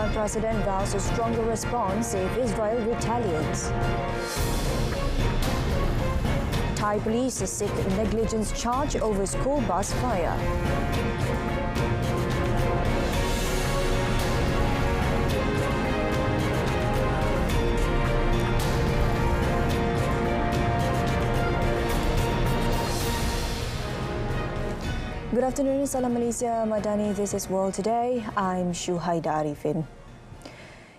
Iran president vows a stronger response if Israel retaliates. Thai police seek negligence charge over school bus fire. Good afternoon, Salam Malaysia, Madani. This is World Today. I'm Shuhaida Arifin.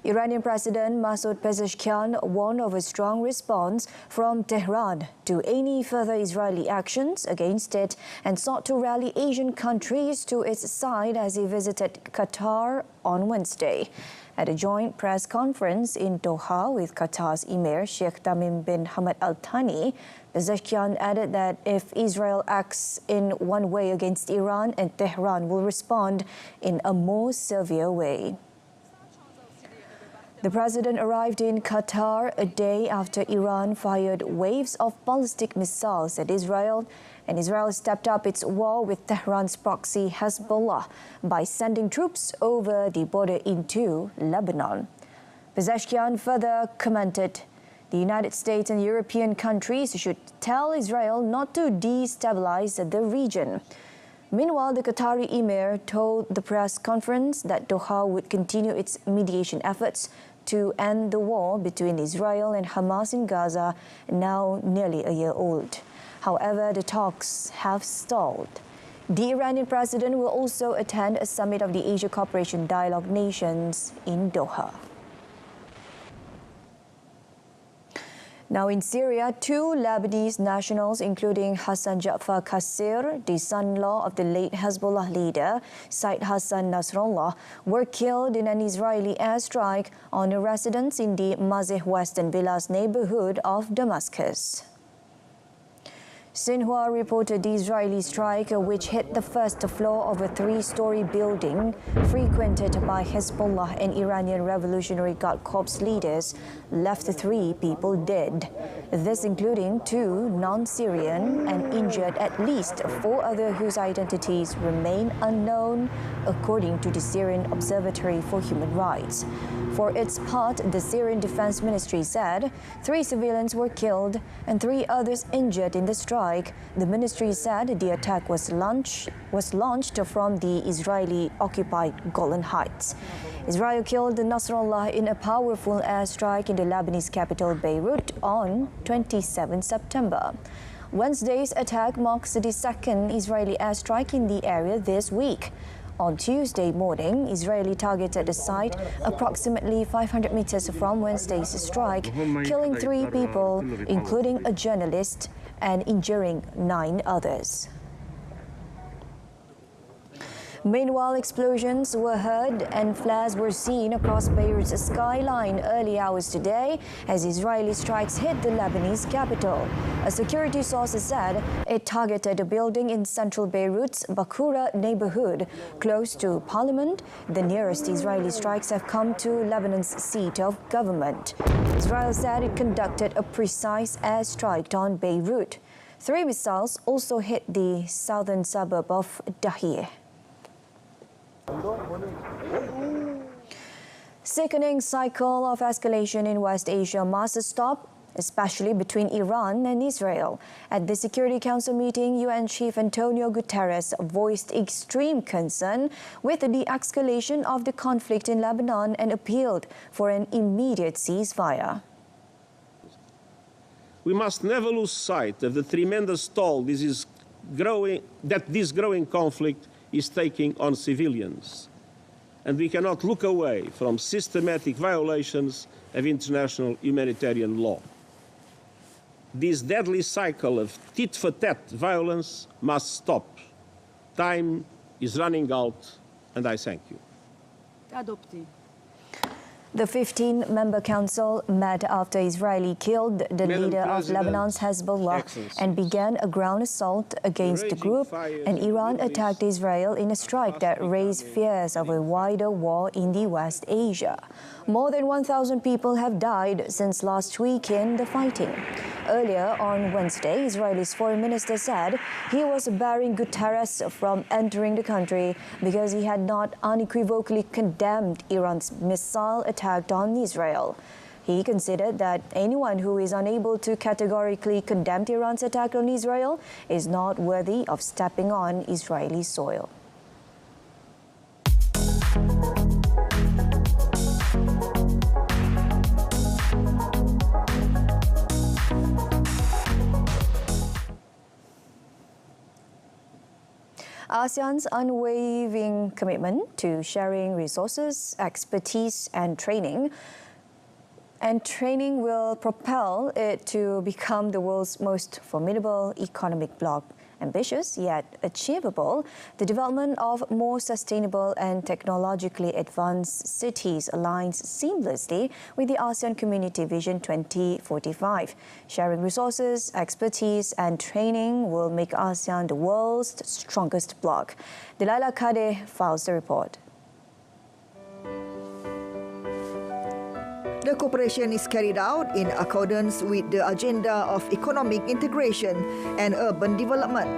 Iranian President Masoud Pezeshkian warned of a strong response from Tehran to any further Israeli actions against it and sought to rally Asian countries to its side as he visited Qatar on Wednesday. At a joint press conference in Doha with Qatar's Emir Sheikh Tamim bin Hamad Al Thani, Pezeshkian added that if Israel acts in one way against Iran, and Tehran will respond in a more severe way. The president arrived in Qatar a day after Iran fired waves of ballistic missiles at Israel, and Israel stepped up its war with Tehran's proxy Hezbollah by sending troops over the border into Lebanon. Pezeshkian further commented, the United States and European countries should tell Israel not to destabilize the region. Meanwhile, the Qatari Emir told the press conference that Doha would continue its mediation efforts to end the war between Israel and Hamas in Gaza, now nearly a year old. However, the talks have stalled. The Iranian president will also attend a summit of the Asia Cooperation Dialogue Nations in Doha. Now in Syria, two Lebanese nationals, including Hassan Ja'far Qasir, the son-in-law of the late Hezbollah leader, Said Hassan Nasrallah, were killed in an Israeli airstrike on a residence in the Mazeh Western Villas neighborhood of Damascus. Xinhua reported the Israeli strike, which hit the first floor of a three-story building frequented by Hezbollah and Iranian Revolutionary Guard Corps leaders, left 3 people dead. This including 2 non-Syrian, and injured at least 4 others whose identities remain unknown, according to the Syrian Observatory for Human Rights. For its part, the Syrian Defense Ministry said 3 civilians were killed and 3 others injured in the strike. The ministry said the attack was launched from the Israeli-occupied Golan Heights. Israel killed Nasrallah in a powerful airstrike in the Lebanese capital Beirut on 27 September. Wednesday's attack marks the second Israeli airstrike in the area this week. On Tuesday morning, Israeli targeted the site approximately 500 meters from Wednesday's strike, killing 3 people, including a journalist, and injuring 9 others. Meanwhile, explosions were heard and flares were seen across Beirut's skyline early hours today as Israeli strikes hit the Lebanese capital. A security source said it targeted a building in central Beirut's Bakura neighborhood, close to Parliament. The nearest Israeli strikes have come to Lebanon's seat of government. Israel said it conducted a precise airstrike on Beirut. 3 missiles also hit the southern suburb of Dahir. Sickening cycle of escalation in West Asia must stop, especially between Iran and Israel. At the Security Council meeting, UN Chief Antonio Guterres voiced extreme concern with the escalation of the conflict in Lebanon and appealed for an immediate ceasefire. We must never lose sight of the tremendous toll this growing conflict is taking on civilians. And we cannot look away from systematic violations of international humanitarian law. This deadly cycle of tit-for-tat violence must stop. Time is running out, and I thank you. The 15-member council met after Israeli killed the leader of Lebanon's Hezbollah and began a ground assault against the group, and Iran attacked Israel in a strike that raised fears of a wider war in the West Asia. More than 1,000 people have died since last week in the fighting. Earlier on Wednesday, Israel's foreign minister said he was barring Guterres from entering the country because he had not unequivocally condemned Iran's missile attack on Israel. He considered that anyone who is unable to categorically condemn Iran's attack on Israel is not worthy of stepping on Israeli soil. ASEAN's unwavering commitment to sharing resources, expertise and training will propel it to become the world's most formidable economic bloc. Ambitious yet achievable, the development of more sustainable and technologically advanced cities aligns seamlessly with the ASEAN Community Vision 2045. Sharing resources, expertise and training will make ASEAN the world's strongest bloc. Delilah Kadeh files the report. The cooperation is carried out in accordance with the agenda of economic integration and urban development.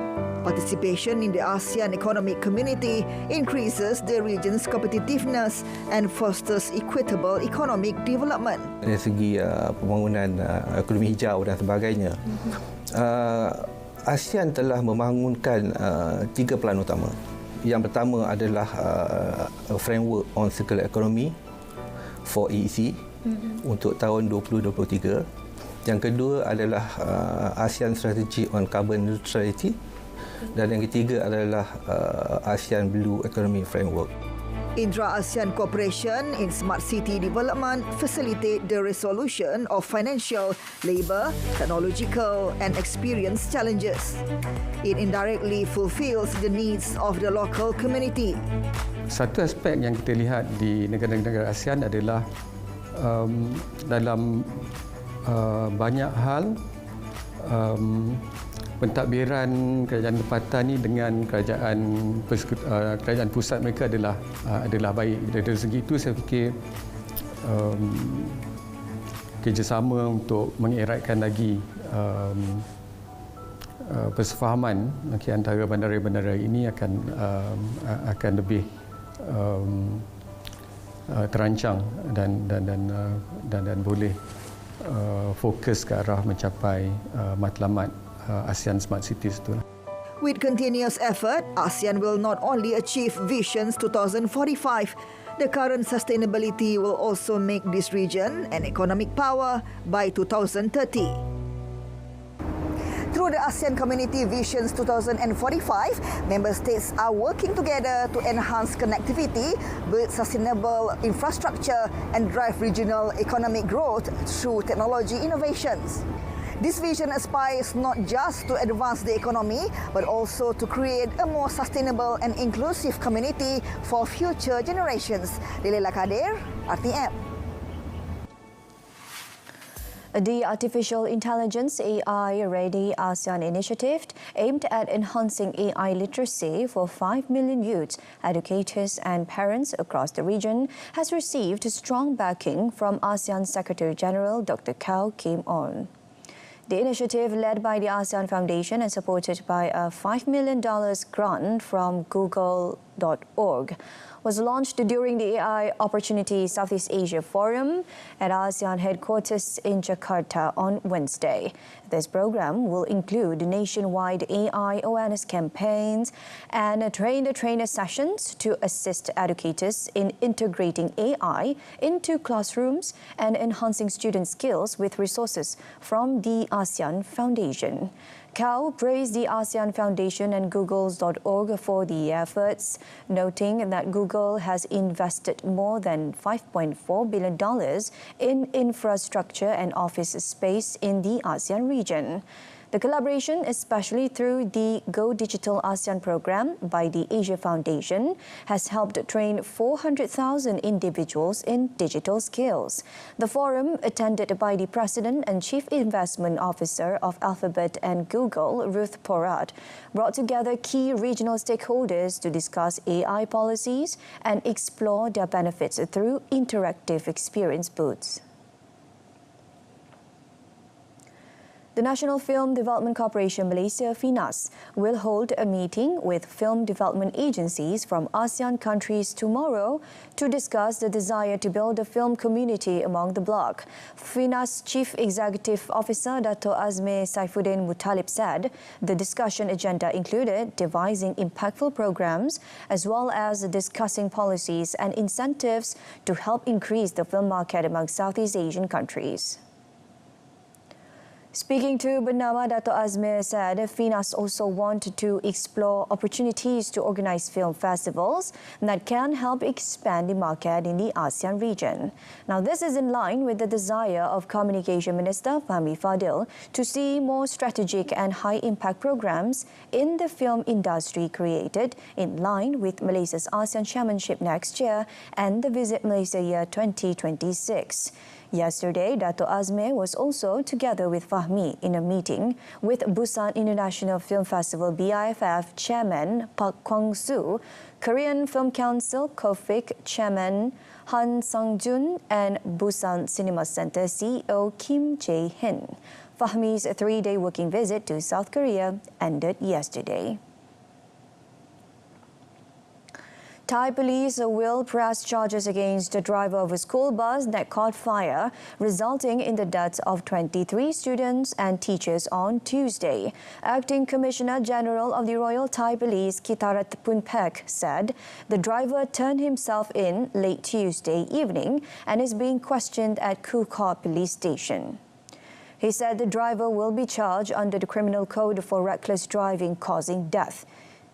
Participation in the ASEAN Economic Community increases the region's competitiveness and fosters equitable economic development. Dari segi pembangunan ekonomi hijau dan sebagainya, ASEAN telah membangunkan 3 pelan utama. Yang pertama adalah framework on circular economy for EEC untuk tahun 2023. Yang kedua adalah ASEAN Strategy on Carbon Neutrality, dan yang ketiga adalah ASEAN Blue Economy Framework. Intra-ASEAN cooperation in smart city development facilitate the resolution of financial, labour, technological and experience challenges. It indirectly fulfills the needs of the local community. Satu aspek yang kita lihat di negara-negara ASEAN adalah dalam banyak hal pentadbiran kerajaan tempatan ni dengan kerajaan pusat mereka adalah baik. Dari segi itu saya fikir kerjasama untuk mengeratkan lagi persefahaman antara bandar-bandar ini akan lebih terancang dan boleh fokus ke arah mencapai matlamat ASEAN Smart Cities itu. With continuous effort, ASEAN will not only achieve Visions 2045, the current sustainability will also make this region an economic power by 2030. Through the ASEAN Community Visions 2045, member states are working together to enhance connectivity, build sustainable infrastructure and drive regional economic growth through technology innovations. This vision aspires not just to advance the economy, but also to create a more sustainable and inclusive community for future generations. Delilah Kadir, RTM. The Artificial Intelligence AI Ready ASEAN initiative, aimed at enhancing AI literacy for 5 million youths, educators and parents across the region, has received strong backing from ASEAN Secretary-General Dr. Kau Kim On. The initiative, led by the ASEAN Foundation and supported by a $5 million grant from Google.org, was launched during the AI Opportunity Southeast Asia Forum at ASEAN headquarters in Jakarta on Wednesday. This program will include nationwide AI awareness campaigns and train-the-trainer sessions to assist educators in integrating AI into classrooms and enhancing student skills with resources from the ASEAN Foundation. Kau praised the ASEAN Foundation and Google's.org for the efforts, noting that Google has invested more than $5.4 billion in infrastructure and office space in the ASEAN region. The collaboration, especially through the Go Digital ASEAN program by the Asia Foundation, has helped train 400,000 individuals in digital skills. The forum, attended by the President and Chief Investment Officer of Alphabet and Google, Ruth Porat, brought together key regional stakeholders to discuss AI policies and explore their benefits through interactive experience booths. The National Film Development Corporation Malaysia, FINAS, will hold a meeting with film development agencies from ASEAN countries tomorrow to discuss the desire to build a film community among the bloc. FINAS Chief Executive Officer Dato' Azmi Saifuddin Muttalib said the discussion agenda included devising impactful programs as well as discussing policies and incentives to help increase the film market among Southeast Asian countries. Speaking to Bernama, Dato' Azmi said FINAS also want to explore opportunities to organise film festivals that can help expand the market in the ASEAN region. Now, this is in line with the desire of Communication Minister Fahmi Fadil to see more strategic and high-impact programs in the film industry created in line with Malaysia's ASEAN chairmanship next year and the Visit Malaysia Year 2026. Yesterday, Dato' Azmi was also together with Fahmi in a meeting with Busan International Film Festival BIFF Chairman Park Kwang-soo, Korean Film Council COFIC Chairman Han Sang-jun and Busan Cinema Center CEO Kim Jae-hin. Fahmi's three-day working visit to South Korea ended yesterday. Thai police will press charges against the driver of a school bus that caught fire, resulting in the deaths of 23 students and teachers on Tuesday. Acting Commissioner General of the Royal Thai Police, Kitarat Punpek, said the driver turned himself in late Tuesday evening and is being questioned at Koo Kaw Police Station. He said the driver will be charged under the Criminal Code for reckless driving causing death.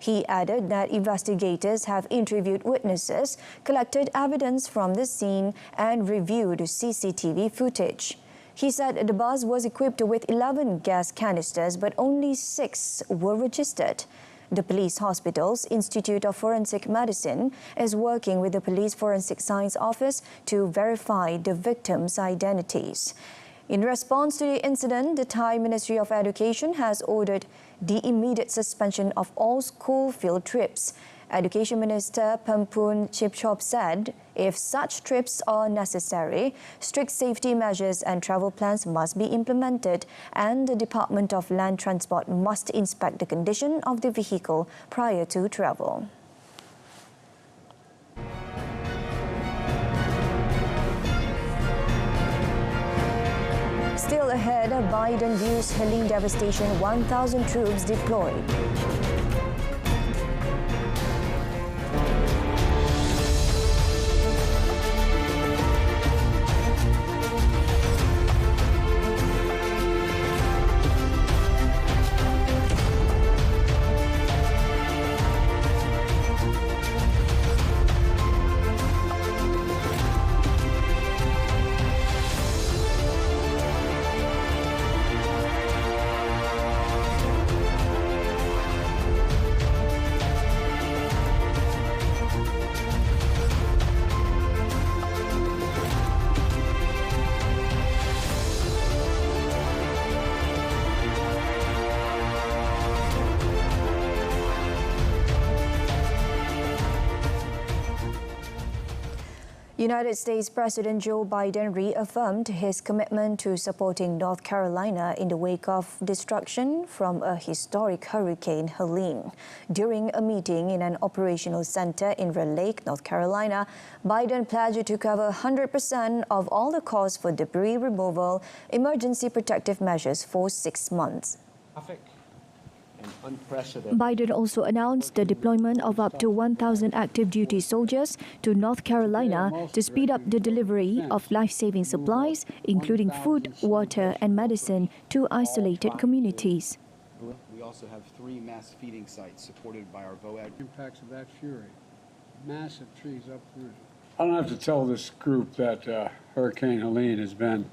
He added that investigators have interviewed witnesses, collected evidence from the scene, and reviewed CCTV footage. He said the bus was equipped with 11 gas canisters, but only 6 were registered. The Police Hospital's Institute of Forensic Medicine is working with the Police Forensic Science Office to verify the victims' identities. In response to the incident, the Thai Ministry of Education has ordered the immediate suspension of all school field trips. Education Minister Pampun Chipchop said if such trips are necessary, strict safety measures and travel plans must be implemented, and the Department of Land Transport must inspect the condition of the vehicle prior to travel. Still ahead, Biden views hailing devastation, 1,000 troops deployed. United States President Joe Biden reaffirmed his commitment to supporting North Carolina in the wake of destruction from a historic Hurricane Helene. During a meeting in an operational center in Red Lake, North Carolina, Biden pledged to cover 100% of all the costs for debris removal, emergency protective measures for 6 months. Biden also announced the deployment of up to 1,000 active duty soldiers to North Carolina to speed up the delivery of life-saving supplies, including food, water, and medicine to isolated communities. We also have 3 mass feeding sites supported by our VOAG. Impacts of that fury, massive trees uprooted. I don't have to tell this group that Hurricane Helene has been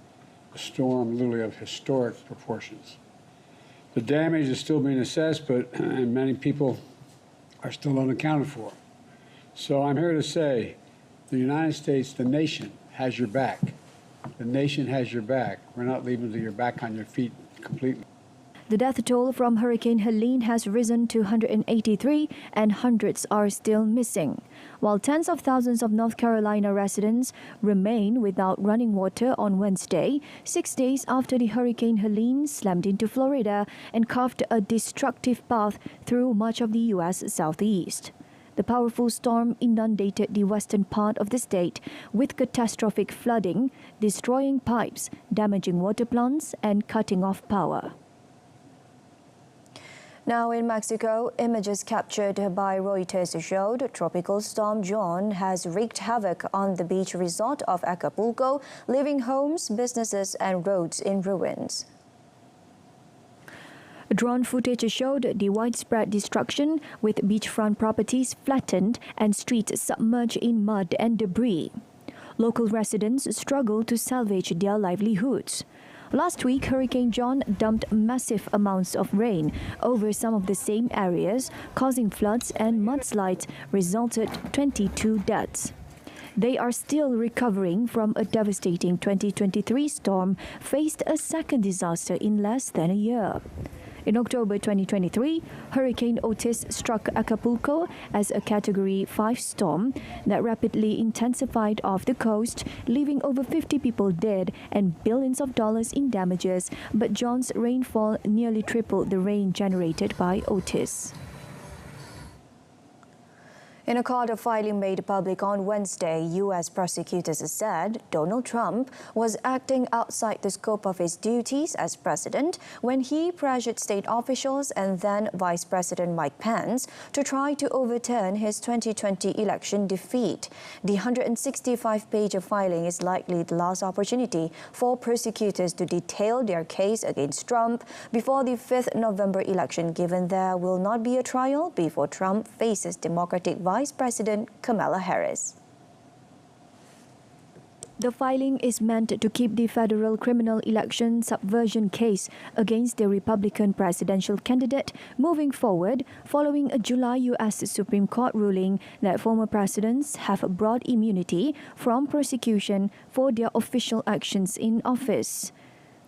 a storm literally of historic proportions. The damage is still being assessed, and many people are still unaccounted for. So I'm here to say the United States, the nation, has your back. The nation has your back. We're not leaving till you're back on your feet completely. The death toll from Hurricane Helene has risen to 183 and hundreds are still missing, while tens of thousands of North Carolina residents remain without running water on Wednesday, 6 days after the Hurricane Helene slammed into Florida and carved a destructive path through much of the U.S. southeast. The powerful storm inundated the western part of the state with catastrophic flooding, destroying pipes, damaging water plants, and cutting off power. Now in Mexico, images captured by Reuters showed Tropical Storm John has wreaked havoc on the beach resort of Acapulco, leaving homes, businesses and roads in ruins. Drone footage showed the widespread destruction, with beachfront properties flattened and streets submerged in mud and debris. Local residents struggle to salvage their livelihoods. Last week, Hurricane John dumped massive amounts of rain over some of the same areas, causing floods and mudslides, resulted 22 deaths. They are still recovering from a devastating 2023 storm, faced a second disaster in less than a year. In October 2023, Hurricane Otis struck Acapulco as a Category 5 storm that rapidly intensified off the coast, leaving over 50 people dead and billions of dollars in damages, but John's rainfall nearly tripled the rain generated by Otis. In a court filing made public on Wednesday, U.S. prosecutors said Donald Trump was acting outside the scope of his duties as president when he pressured state officials and then Vice President Mike Pence to try to overturn his 2020 election defeat. The 165-page filing is likely the last opportunity for prosecutors to detail their case against Trump before the 5th November election, given there will not be a trial before Trump faces Democratic Vice President Kamala Harris. The filing is meant to keep the federal criminal election subversion case against the Republican presidential candidate moving forward following a July U.S. Supreme Court ruling that former presidents have broad immunity from prosecution for their official actions in office.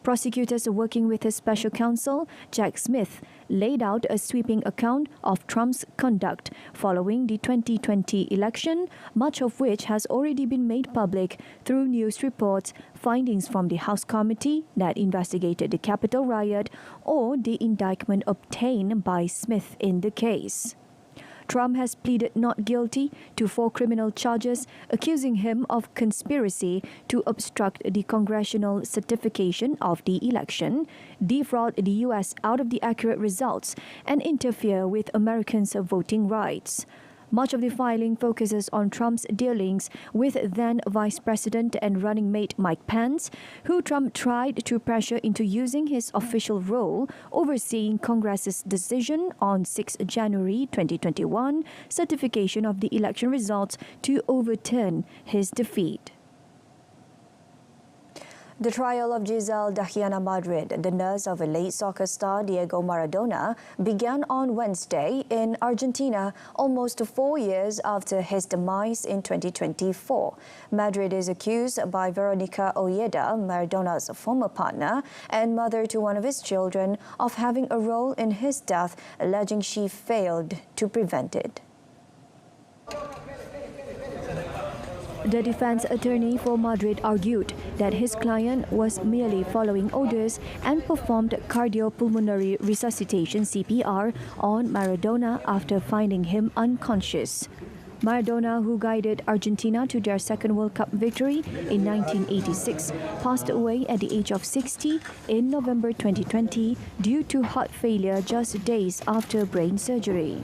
Prosecutors working with his special counsel, Jack Smith, laid out a sweeping account of Trump's conduct following the 2020 election, much of which has already been made public through news reports, findings from the House committee that investigated the Capitol riot, or the indictment obtained by Smith in the case. Trump has pleaded not guilty to 4 criminal charges, accusing him of conspiracy to obstruct the congressional certification of the election, defraud the U.S. out of the accurate results, and interfere with Americans' voting rights. Much of the filing focuses on Trump's dealings with then Vice President and running mate Mike Pence, who Trump tried to pressure into using his official role overseeing Congress's decision on 6 January 2021 certification of the election results to overturn his defeat. The trial of Giselle Dahiana Madrid, the nurse of late soccer star Diego Maradona, began on Wednesday in Argentina, almost 4 years after his demise in 2024. Madrid is accused by Veronica Ojeda, Maradona's former partner and mother to one of his children, of having a role in his death, alleging she failed to prevent it. The defense attorney for Madrid argued that his client was merely following orders and performed cardiopulmonary resuscitation (CPR) on Maradona after finding him unconscious. Maradona, who guided Argentina to their second World Cup victory in 1986, passed away at the age of 60 in November 2020 due to heart failure just days after brain surgery.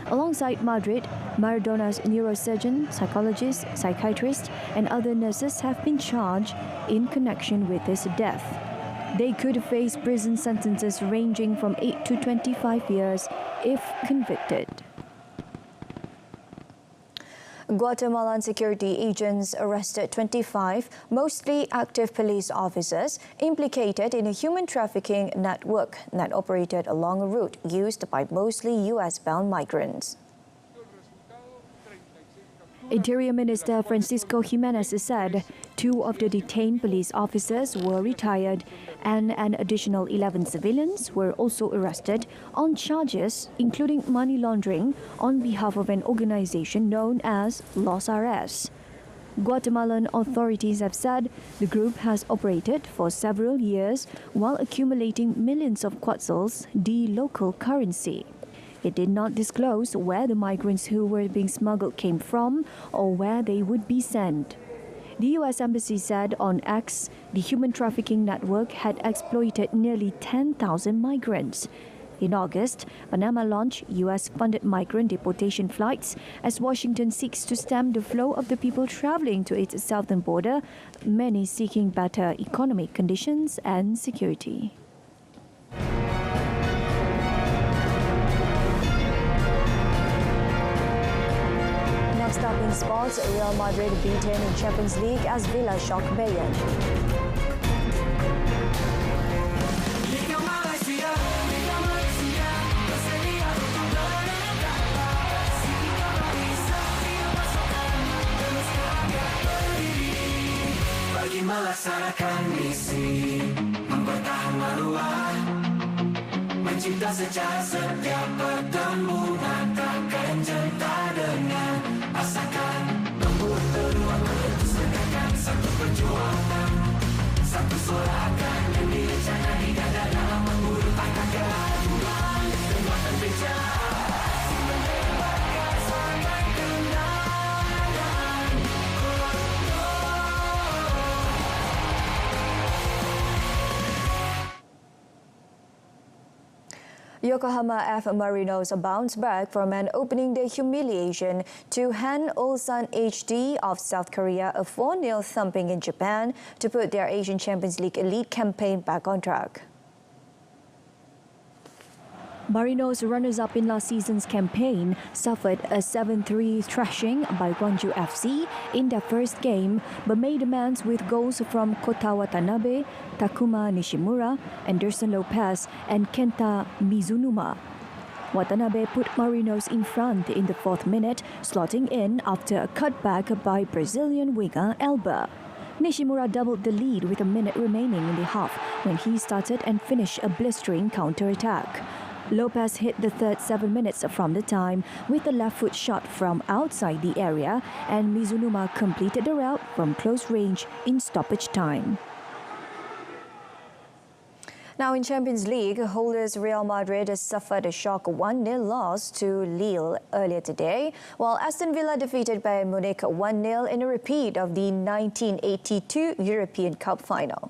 Alongside Madrid, Maradona's neurosurgeon, psychologist, psychiatrist, and other nurses have been charged in connection with his death. They could face prison sentences ranging from 8 to 25 years if convicted. Guatemalan security agents arrested 25 mostly active police officers implicated in a human trafficking network that operated along a route used by mostly US-bound migrants. Interior Minister Francisco Jimenez said 2 of the detained police officers were retired and an additional 11 civilians were also arrested on charges including money laundering on behalf of an organization known as Los Ares. Guatemalan authorities have said the group has operated for several years while accumulating millions of quetzals, the local currency. It did not disclose where the migrants who were being smuggled came from or where they would be sent. The U.S. Embassy said on X, the human trafficking network had exploited nearly 10,000 migrants. In August, Panama launched U.S.-funded migrant deportation flights as Washington seeks to stem the flow of the people traveling to its southern border, many seeking better economic conditions and security. Next up in sports, Real Madrid beaten in Champions League as Villa shock Bayern. Bagi melaksanakan misi, mempertahan maruah, mencipta secara setia pertemuan, takkan jenta dengan asalkan membuat peluang meletus ledakan satu perjuangan, satu suara akan yang direncanakan dan dalam memburu takkan keraguan, kekuatan bicara menembakkan sampai kenangan. Yokohama F. Marinos bounced back from an opening day humiliation to hand Ulsan HD of South Korea a 4-0 thumping in Japan to put their Asian Champions League elite campaign back on track. Marinos, runners-up in last season's campaign, suffered a 7-3 thrashing by Gwangju FC in their first game, but made amends with goals from Kota Watanabe, Takuma Nishimura, Anderson Lopez, and Kenta Mizunuma. Watanabe put Marinos in front in the 4th minute, slotting in after a cutback by Brazilian winger Elba. Nishimura doubled the lead with a minute remaining in the half when he started and finished a blistering counter-attack. Lopez hit the third 7 minutes from the time with a left foot shot from outside the area, and Mizunuma completed the route from close range in stoppage time. Now in Champions League, holders Real Madrid suffered a shock 1-0 loss to Lille earlier today, while Aston Villa defeated Bayern Munich 1-0 in a repeat of the 1982 European Cup final.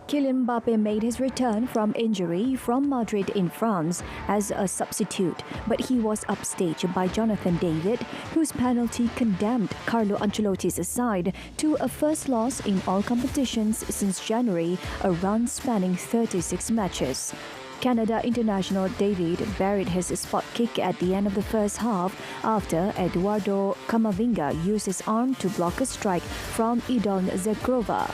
Kylian Mbappe made his return from injury from Madrid in France as a substitute, but he was upstaged by Jonathan David, whose penalty condemned Carlo Ancelotti's side to a first loss in all competitions since January, a run spanning 36 matches. Canada international David buried his spot kick at the end of the first half after Eduardo Camavinga used his arm to block a strike from Idon Zegrova.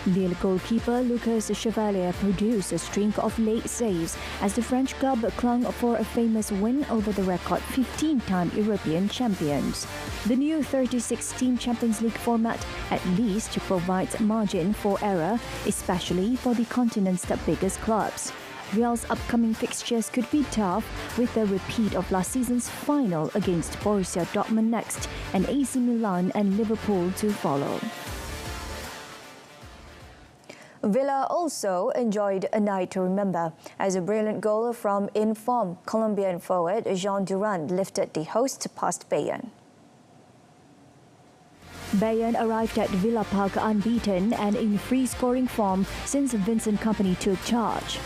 Lille goalkeeper Lucas Chevalier produced a string of late saves as the French club clung for a famous win over the record 15-time European champions. The new 36-team Champions League format at least provides margin for error, especially for the continent's biggest clubs. Real's upcoming fixtures could be tough, with a repeat of last season's final against Borussia Dortmund next and AC Milan and Liverpool to follow. Villa also enjoyed a night to remember as a brilliant goal from in-form Colombian forward Jean Duran lifted the hosts past Bayern. Bayern arrived at Villa Park unbeaten and in free-scoring form since Vincent Kompany took charge.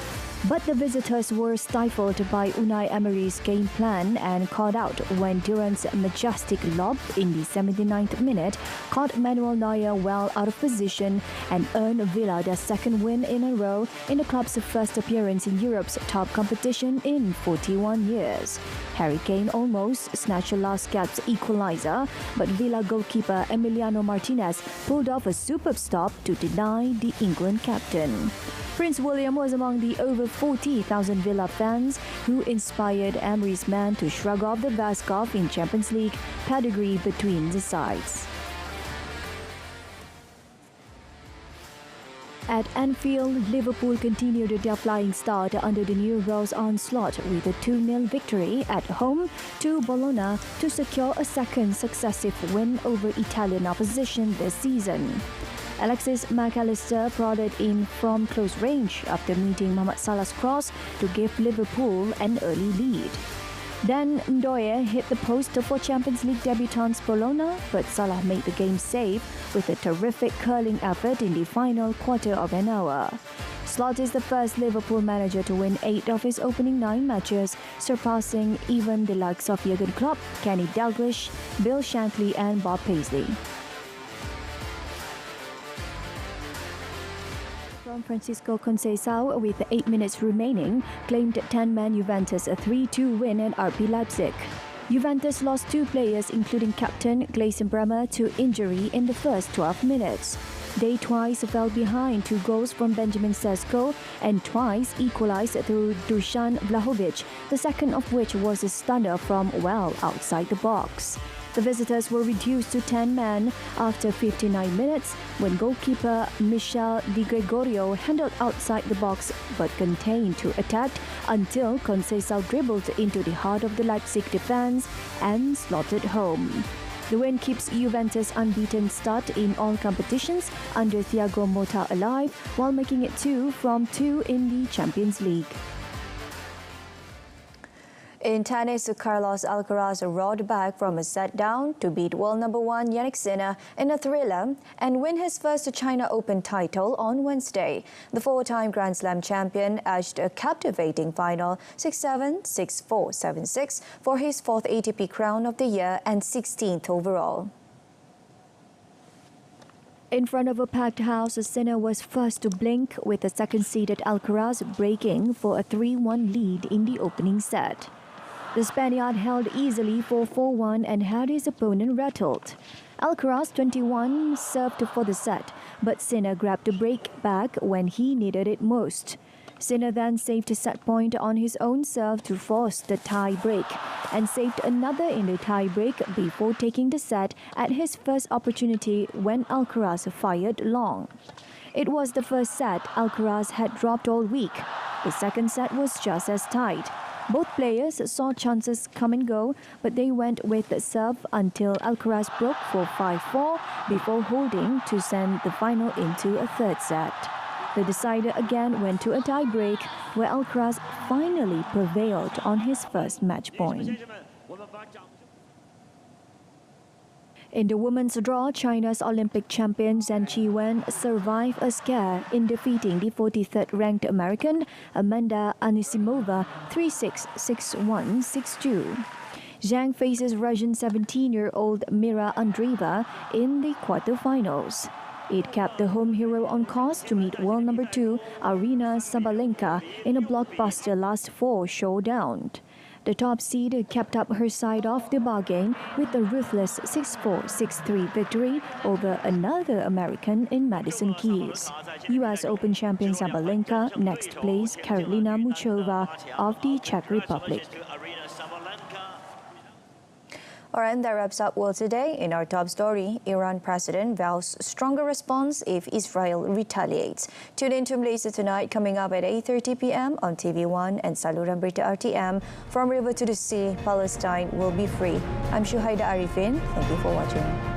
But the visitors were stifled by Unai Emery's game plan and caught out when Duran's majestic lob in the 79th minute caught Manuel Neuer well out of position and earned Villa their second win in a row in the club's first appearance in Europe's top competition in 41 years. Harry Kane almost snatched a last gasp equaliser, but Villa goalkeeper Emiliano Martinez pulled off a superb stop to deny the England captain. Prince William was among the over 40,000 Villa fans who inspired Emery's man to shrug off the vast gulf in Champions League pedigree between the sides. At Anfield, Liverpool continued their flying start under the new Rose onslaught with a 2-0 victory at home to Bologna to secure a second successive win over Italian opposition this season. Alexis McAllister prodded in from close range after meeting Mohamed Salah's cross to give Liverpool an early lead. Then Ndoye hit the post for Champions League debutants Bologna, but Salah made the game safe with a terrific curling effort in the final quarter of an hour. Slot is the first Liverpool manager to win 8 of his opening 9 matches, surpassing even the likes of Jurgen Klopp, Kenny Dalglish, Bill Shankly and Bob Paisley. Francisco Conceição, with 8 minutes remaining, claimed 10-man Juventus a 3-2 win at RB Leipzig. Juventus lost 2 players, including captain Gleison Bremer, to injury in the first 12 minutes. They twice fell behind 2 goals from Benjamin Sesko and twice equalized through Dusan Vlahovic, the second of which was a stunner from well outside the box. The visitors were reduced to 10 men after 59 minutes when goalkeeper Michel Di Gregorio handled outside the box but contained to attack until Conceição dribbled into the heart of the Leipzig defense and slotted home. The win keeps Juventus' unbeaten start in all competitions under Thiago Motta alive, while making it 2 from 2 in the Champions League. In tennis, Carlos Alcaraz roared back from a set down to beat world number 1 Jannik Sinner in a thriller and win his first China Open title on Wednesday. The 4-time Grand Slam champion edged a captivating final 6-7, 6-4, 7-6 for his 4th ATP crown of the year and 16th overall. In front of a packed house, Sinner was first to blink, with the second-seeded Alcaraz breaking for a 3-1 lead in the opening set. The Spaniard held easily for 4-1 and had his opponent rattled. Alcaraz, 21, served for the set, but Sinner grabbed a break back when he needed it most. Sinner then saved a set point on his own serve to force the tie break and saved another in the tie break before taking the set at his first opportunity when Alcaraz fired long. It was the first set Alcaraz had dropped all week. The second set was just as tight. Both players saw chances come and go, but they went with the serve until Alcaraz broke for 5-4 before holding to send the final into a third set. The decider again went to a tie break, where Alcaraz finally prevailed on his first match point. In the women's draw, China's Olympic champion Zhang Qiwen survived a scare in defeating the 43rd ranked American Amanda Anisimova 3-6, 6-1, 6-2. Zhang faces Russian 17-year-old Mira Andreeva in the quarterfinals. It kept the home hero on course to meet world number 2 Aryna Sabalenka in a blockbuster last 4 showdown. The top seed kept up her side of the bargain with a ruthless 6-4, 6-3 victory over another American in Madison Keys. US Open champion Sabalenka next plays Karolina Muchova of the Czech Republic. And that wraps up World Today. In our top story, Iran president vows stronger response if Israel retaliates. Tune in to Malaysia Tonight, coming up at 8:30 p.m. on TV1 and saluran Berita RTM. From river to the sea, Palestine will be free. I'm Shuhaida Arifin. Thank you for watching.